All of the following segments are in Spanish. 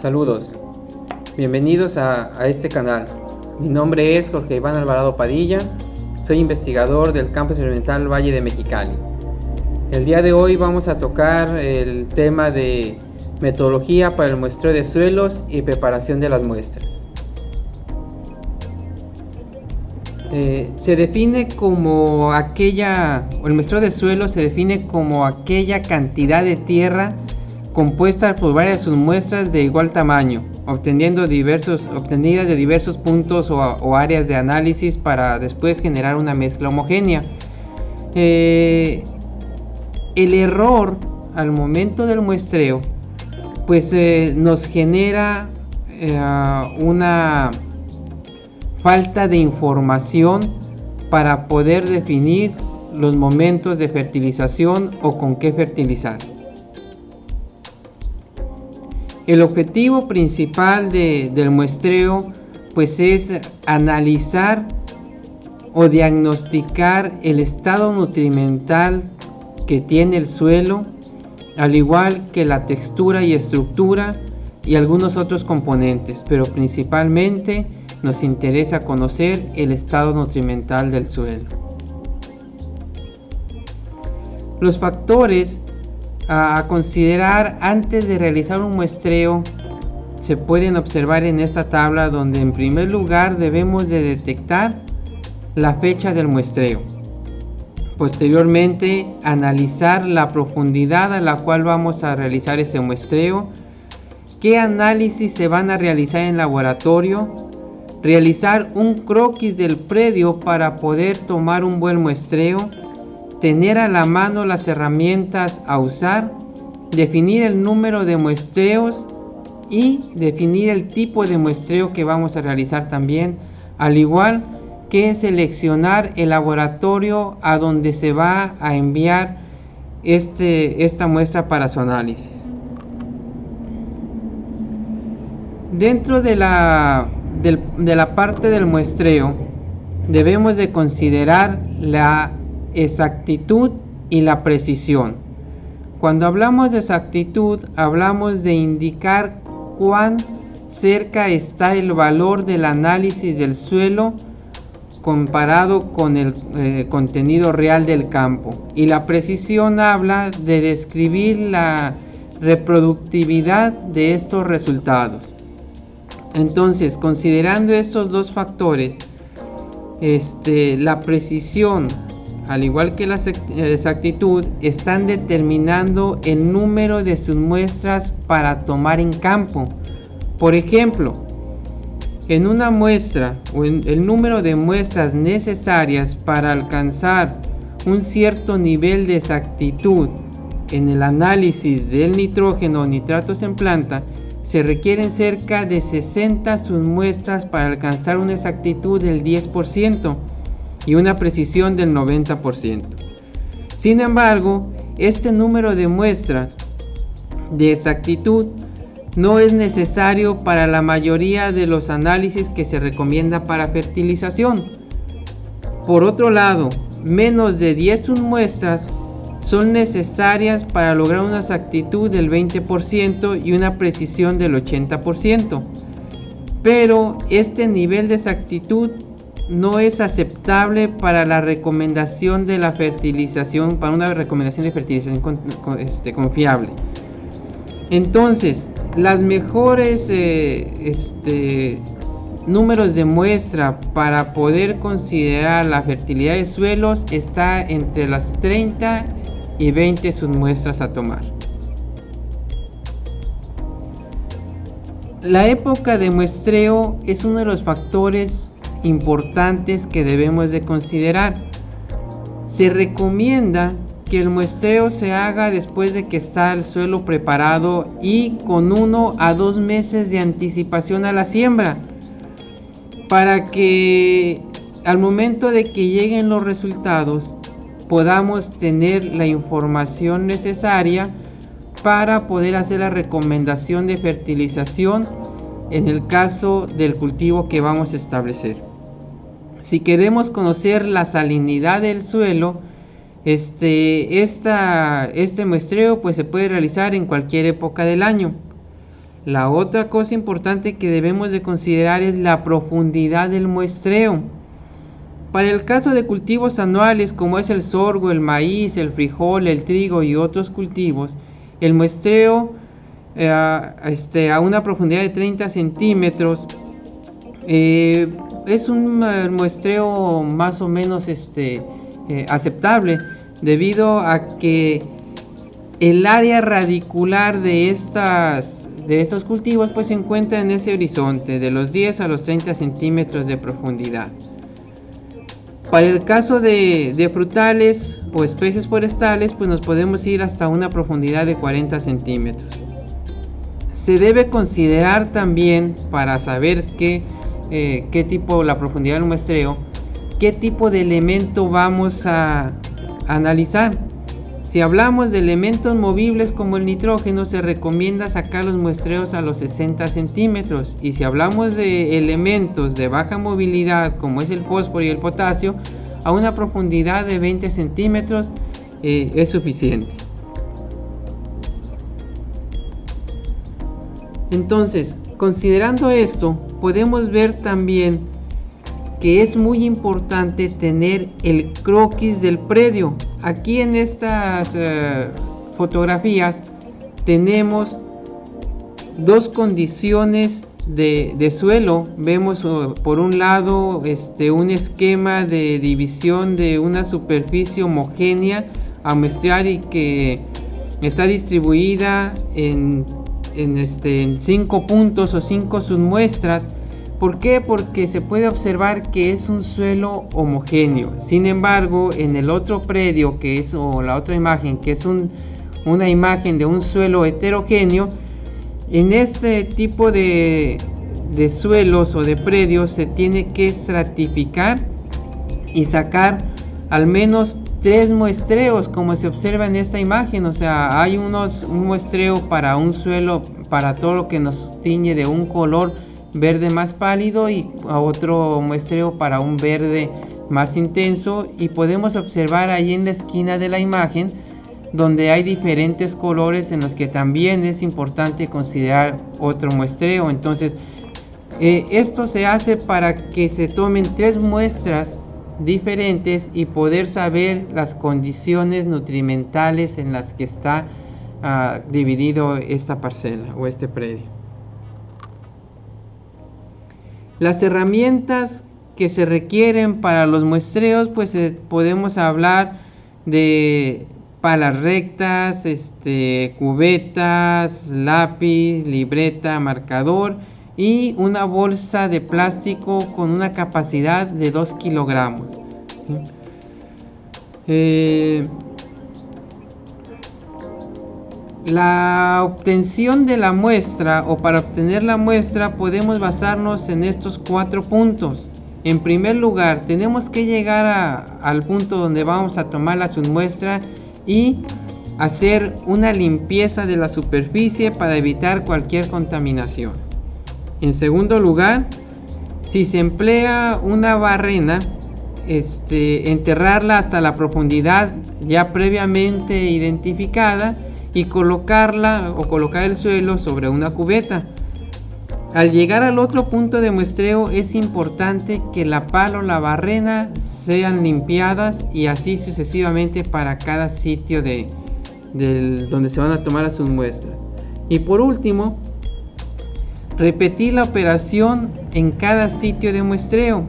Saludos, bienvenidos a este canal. Mi nombre es Jorge Iván Alvarado Padilla, soy investigador del Campus Experimental Valle de Mexicali. El día de hoy vamos a tocar el tema de metodología para el muestreo de suelos y preparación de las muestras. Se define como el muestreo de suelos se define como aquella cantidad de tierra compuesta por varias submuestras de igual tamaño, obtenidas de diversos puntos o áreas de análisis para después generar una mezcla homogénea. El error al momento del muestreo pues nos genera una falta de información para poder definir los momentos de fertilización o con qué fertilizar. El objetivo principal del muestreo pues es analizar o diagnosticar el estado nutrimental que tiene el suelo, al igual que la textura y estructura y algunos otros componentes, pero principalmente nos interesa conocer el estado nutrimental del suelo. Los factores a considerar antes de realizar un muestreo se pueden observar en esta tabla, donde en primer lugar debemos de detectar la fecha del muestreo. Posteriormente, analizar la profundidad a la cual vamos a realizar ese muestreo, qué análisis se van a realizar en laboratorio, realizar un croquis del predio para poder tomar un buen muestreo, tener a la mano las herramientas a usar, definir el número de muestreos y definir el tipo de muestreo que vamos a realizar también, al igual que seleccionar el laboratorio a donde se va a enviar esta muestra para su análisis. Dentro de la parte del muestreo debemos de considerar la exactitud y la precisión. Cuando hablamos de exactitud, hablamos de indicar cuán cerca está el valor del análisis del suelo comparado con el contenido real del campo, y la precisión habla de describir la reproductividad de estos resultados. Entonces, considerando estos dos factores, la precisión al igual que la exactitud están determinando el número de sus muestras para tomar en campo. Por ejemplo, en una muestra o en el número de muestras necesarias para alcanzar un cierto nivel de exactitud en el análisis del nitrógeno o nitratos en planta, se requieren cerca de 60 submuestras para alcanzar una exactitud del 10% y una precisión del 90%. Sin embargo, este número de muestras de exactitud no es necesario para la mayoría de los análisis que se recomienda para fertilización. Por otro lado, menos de 10 submuestras son necesarias para lograr una exactitud del 20% y una precisión del 80%. Pero este nivel de exactitud no es aceptable para la recomendación de la fertilización, para una recomendación de fertilización confiable. Entonces, las mejores números de muestra para poder considerar la fertilidad de suelos está entre las 30 y 20 submuestras a tomar. La época de muestreo es uno de los factores importantes que debemos de considerar. Se recomienda que el muestreo se haga después de que está el suelo preparado y con 1 a 2 meses de anticipación a la siembra, para que al momento de que lleguen los resultados podamos tener la información necesaria para poder hacer la recomendación de fertilización en el caso del cultivo que vamos a establecer. Si queremos conocer la salinidad del suelo, este muestreo pues se puede realizar en cualquier época del año. La otra cosa importante que debemos de considerar es la profundidad del muestreo. Para el caso de cultivos anuales como es el sorgo, el maíz, el frijol, el trigo y otros cultivos, el muestreo a una profundidad de 30 centímetros es un muestreo más o menos aceptable, debido a que el área radicular de estos cultivos pues se encuentra en ese horizonte de los 10 a los 30 centímetros de profundidad. Para el caso de frutales o especies forestales, pues nos podemos ir hasta una profundidad de 40 centímetros. Se debe considerar también, para saber qué tipo, la profundidad del muestreo, qué tipo de elemento vamos a analizar. Si hablamos de elementos movibles como el nitrógeno, se recomienda sacar los muestreos a los 60 centímetros. Y si hablamos de elementos de baja movilidad como es el fósforo y el potasio, a una profundidad de 20 centímetros es suficiente. Entonces, considerando esto, podemos ver también que es muy importante tener el croquis del predio. Aquí en estas fotografías tenemos dos condiciones de suelo. Vemos por un lado un esquema de división de una superficie homogénea a muestrear y que está distribuida en 5 puntos o 5 submuestras. ¿Por qué? Porque se puede observar que es un suelo homogéneo. Sin embargo, en el otro predio, o la otra imagen, que es una imagen de un suelo heterogéneo, en este tipo de suelos o de predios se tiene que estratificar y sacar al menos 3 muestreos, como se observa en esta imagen. O sea, hay un muestreo para un suelo, para todo lo que nos tiñe de un color verde más pálido, y a otro muestreo para un verde más intenso, y podemos observar ahí en la esquina de la imagen donde hay diferentes colores en los que también es importante considerar otro muestreo. Entonces esto se hace para que se tomen 3 muestras diferentes y poder saber las condiciones nutrimentales en las que está dividido esta parcela o este predio. Las herramientas que se requieren para los muestreos, pues podemos hablar de palas rectas, cubetas, lápiz, libreta, marcador y una bolsa de plástico con una capacidad de 2 kilogramos. ¿Sí? La obtención de la muestra, o para obtener la muestra, podemos basarnos en estos 4 puntos. En primer lugar, tenemos que llegar al punto donde vamos a tomar la submuestra y hacer una limpieza de la superficie para evitar cualquier contaminación. En segundo lugar, si se emplea una barrena, enterrarla hasta la profundidad ya previamente identificada y colocar el suelo sobre una cubeta. Al llegar al otro punto de muestreo, es importante que la pala o la barrena sean limpiadas, y así sucesivamente para cada sitio donde se van a tomar sus muestras. Y por último, repetir la operación en cada sitio de muestreo.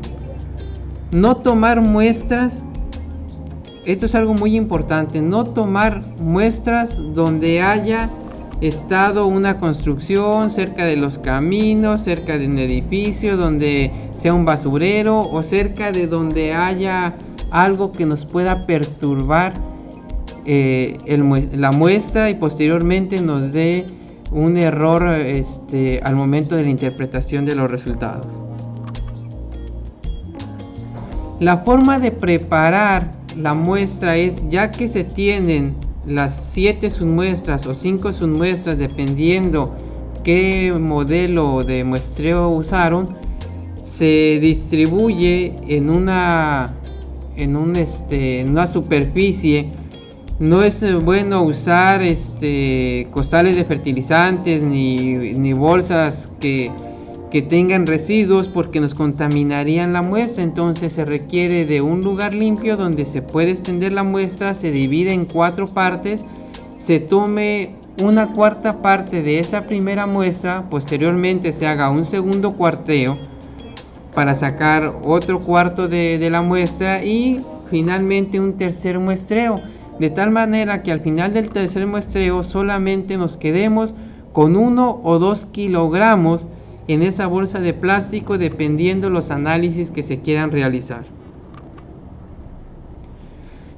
No tomar muestras. Esto es algo muy importante, no tomar muestras donde haya estado una construcción, cerca de los caminos, cerca de un edificio, donde sea un basurero, o cerca de donde haya algo que nos pueda perturbar la muestra y posteriormente nos dé un error al momento de la interpretación de los resultados. La forma de preparar la muestra es, ya que se tienen las 7 submuestras o 5 submuestras dependiendo qué modelo de muestreo usaron, se distribuye en una superficie No es bueno usar costales de fertilizantes ni bolsas que tengan residuos, porque nos contaminarían la muestra. Entonces se requiere de un lugar limpio donde se puede extender la muestra, se divide en 4 partes, se tome una cuarta parte de esa primera muestra, posteriormente se haga un segundo cuarteo para sacar otro cuarto de la muestra y finalmente un tercer muestreo, de tal manera que al final del tercer muestreo solamente nos quedemos con 1 o 2 kilogramos en esa bolsa de plástico, dependiendo los análisis que se quieran realizar.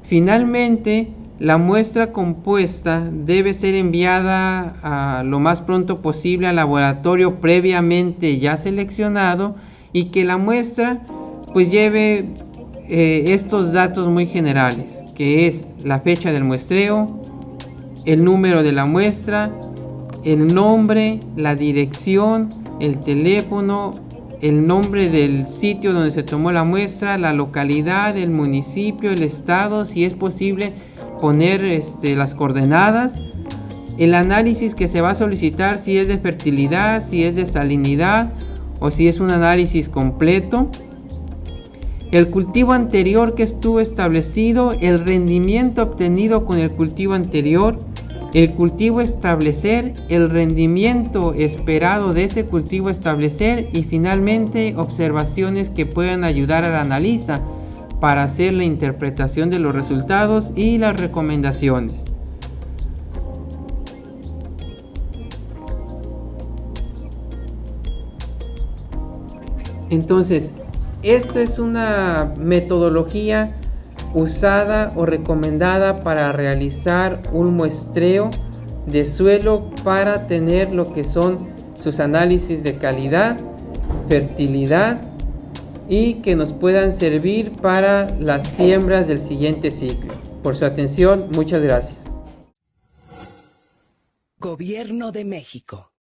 Finalmente, la muestra compuesta debe ser enviada lo más pronto posible al laboratorio previamente ya seleccionado, y que la muestra pues lleve estos datos muy generales, que es la fecha del muestreo, el número de la muestra, el nombre, la dirección, el teléfono, el nombre del sitio donde se tomó la muestra, la localidad, el municipio, el estado, si es posible poner las coordenadas, el análisis que se va a solicitar, si es de fertilidad, si es de salinidad o si es un análisis completo, el cultivo anterior que estuvo establecido, el rendimiento obtenido con el cultivo anterior, el cultivo establecer, el rendimiento esperado de ese cultivo establecer, y finalmente observaciones que puedan ayudar al analista para hacer la interpretación de los resultados y las recomendaciones. Entonces, esto es una metodología usada o recomendada para realizar un muestreo de suelo para tener lo que son sus análisis de calidad, fertilidad, y que nos puedan servir para las siembras del siguiente ciclo. Por su atención, muchas gracias. Gobierno de México.